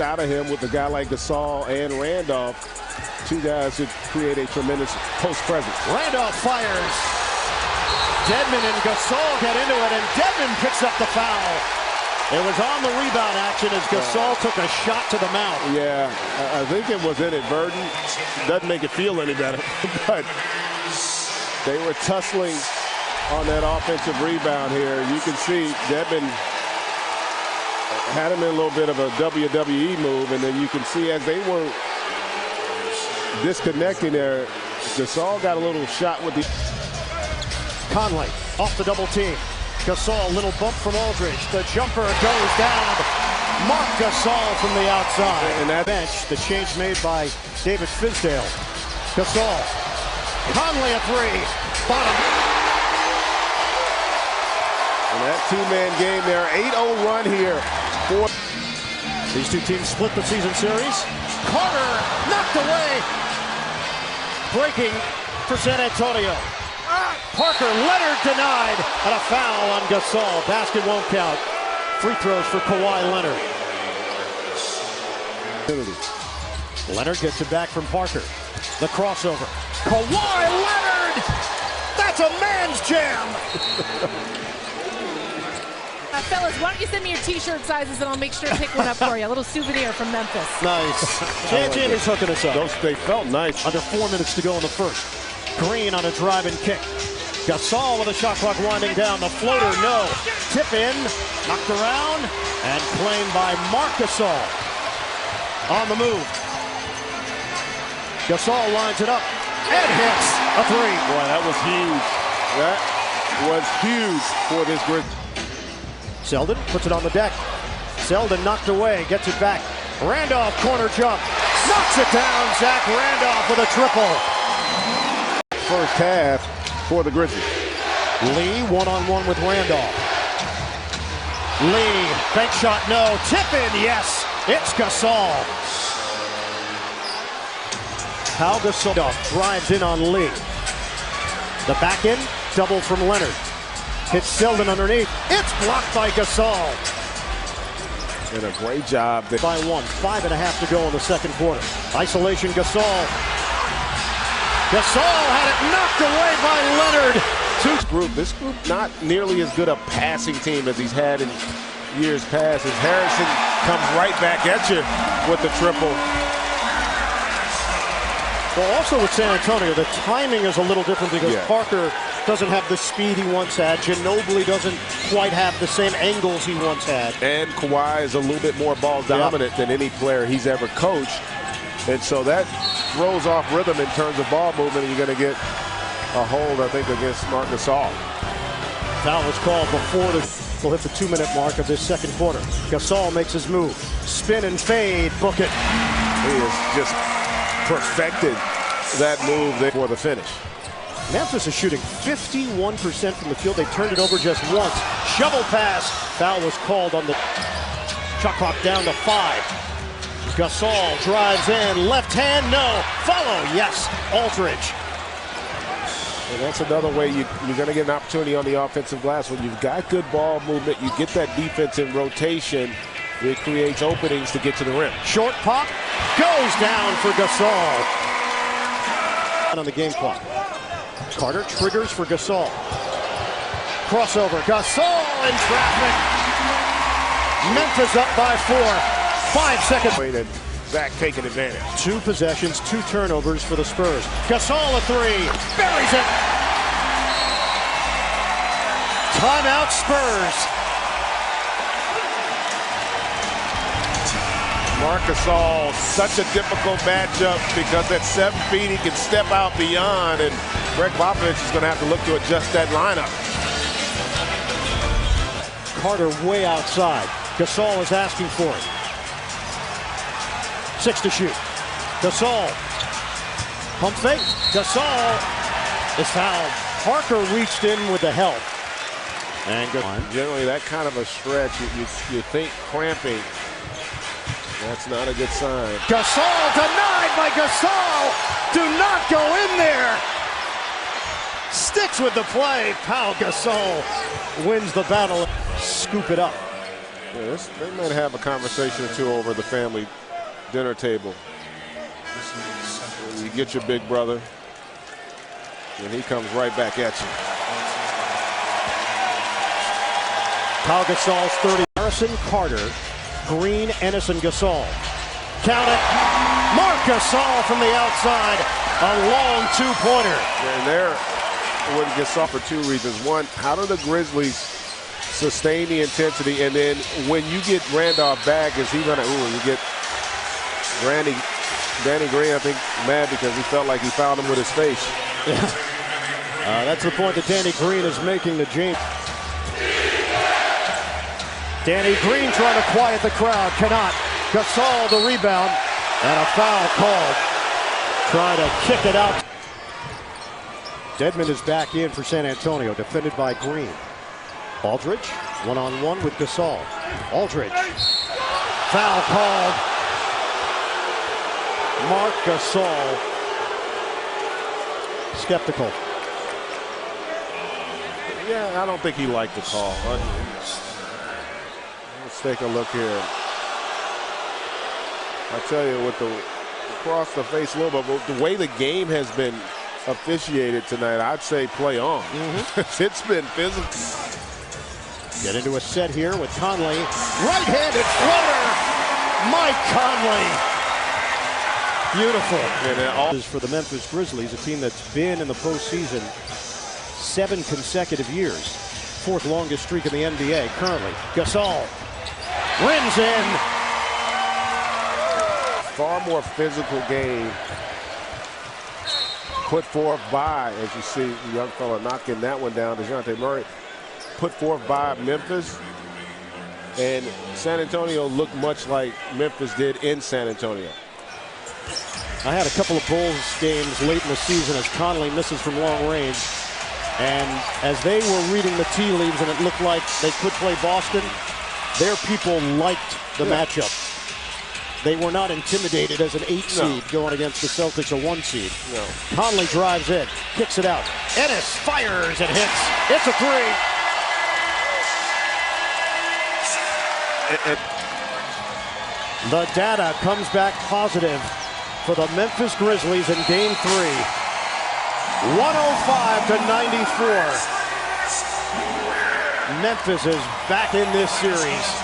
out of him with a guy like Gasol and Randolph. Two guys that create a tremendous post presence. Randolph fires. Dedmon and Gasol get into it, and Dedmon picks up the foul. It was on the rebound action as Gasol took a shot to the mouth. Yeah, I think it was inadvertent. Doesn't make it feel any better, but they were tussling on that offensive rebound here. You can see Dedmon had him in a little bit of a WWE move, and then you can see as they were disconnecting there, Gasol got a little shot with the... Conley off the double team. Gasol, little bump from Aldridge. The jumper goes down. Mark Gasol from the outside. And that bench, the change made by David Fizdale. Gasol. Conley a three. Bottom. And that two-man game there, 8-0 run here. These two teams split the season series. Carter knocked away. Breaking for San Antonio. Parker, Leonard denied, and a foul on Gasol. Basket won't count. Free throws for Kawhi Leonard. Leonard gets it back from Parker. The crossover. Kawhi Leonard! That's a man's jam! Fellas, why don't you send me your t-shirt sizes and I'll make sure to pick one up for you. A little souvenir from Memphis. Nice. Jan is hooking us up. They felt nice. Under 4 minutes to go in the first. Green on a drive and kick. Gasol with a shot clock winding down. The floater, no. Tip in, knocked around, and claimed by Mark Gasol. On the move. Gasol lines it up and hits a three. Boy, that was huge. That was huge for this Grizzlies. Selden puts it on the deck. Selden knocked away, gets it back. Randolph corner jump. Knocks it down. Zach Randolph with a triple. First half for the Grizzlies. Lee one-on-one with Randolph. Lee, bank shot, no. Tip in, yes. It's Gasol. Pau Gasol drives in on Lee. The back end, double from Leonard. Hits Selden underneath. It's blocked by Gasol. Did a great job. By 1, 5.5 to go in the second quarter. Isolation Gasol. Gasol had it knocked away by Leonard. This group not nearly as good a passing team as he's had in years past. As Harrison comes right back at you with the triple. Well, also with San Antonio, the timing is a little different because Parker doesn't have the speed he once had. Ginobili doesn't quite have the same angles he once had. And Kawhi is a little bit more ball dominant than any player he's ever coached. And so that throws off rhythm in terms of ball movement, and you're going to get a hold, I think, against Marc Gasol. Foul was called before we'll hit the 2-minute mark of this second quarter. Gasol makes his move. Spin and fade, book it. He has just perfected that move there for the finish. Memphis is shooting 51% from the field. They turned it over just once. Shovel pass. Foul was called on the shot clock down to 5. Gasol drives in, left hand, no. Follow, yes, Aldridge. And that's another way you're going to get an opportunity on the offensive glass. When you've got good ball movement, you get that defense in rotation, it creates openings to get to the rim. Short pop, goes down for Gasol. On the game clock. Carter triggers for Gasol. Crossover, Gasol in traffic. Memphis up by 4. 5 seconds. And Zach taking advantage. 2 possessions, 2 turnovers for the Spurs. Gasol a 3. Buries it. Timeout Spurs. Marc Gasol, such a difficult matchup because at 7 feet he can step out beyond, and Greg Popovich is going to have to look to adjust that lineup. Carter way outside. Gasol is asking for it. 6 to shoot. Gasol. Pump fake. Gasol is fouled. Parker reached in with the help. And generally that kind of a stretch, you think cramping. That's not a good sign. Gasol denied by Gasol. Do not go in there. Sticks with the play. Pau Gasol wins the battle. Scoop it up. Yeah, they might have a conversation or two over the family dinner table. You get your big brother, and he comes right back at you. Pau Gasol's 30. Harrison, Carter, Green, Ennis, and Gasol. Count it. Marc Gasol from the outside. A long two-pointer. And there would Gasol for two reasons. One, how do the Grizzlies sustain the intensity? And then when you get Randolph back, is he going to, you get Danny Green, I think, mad because he felt like he found him with his face. Yeah. That's the point that Danny Green is making to James. Danny Green trying to quiet the crowd, cannot. Gasol the rebound, and a foul called. Trying to kick it out. Dedmon is back in for San Antonio, defended by Green. Aldridge, one-on-one with Gasol. Aldridge, foul called. Marc Gasol, skeptical. Yeah, I don't think he liked the call. Let's take a look here. I tell you, with the across the face a little bit, but the way the game has been officiated tonight, I'd say play on. It's been physical. Get into a set here with Conley. Right-handed floater. Mike Conley. Beautiful. And it all is for the Memphis Grizzlies, a team that's been in the postseason 7 consecutive years. 4th longest streak in the NBA currently. Gasol rims in. far more physical game. Put forth by, as you see, the young fella knocking that one down. DeJounte Murray put forth by Memphis. And San Antonio looked much like Memphis did in San Antonio. I had a couple of Bulls games late in the season as Conley misses from long range. And as they were reading the tea leaves and it looked like they could play Boston, their people liked the matchup. They were not intimidated as an 8 seed going against the Celtics, a 1 seed. No. Conley drives in, kicks it out. Ennis fires and hits. It's a 3. The data comes back positive for the Memphis Grizzlies in Game 3. 105-94. Memphis is back in this series.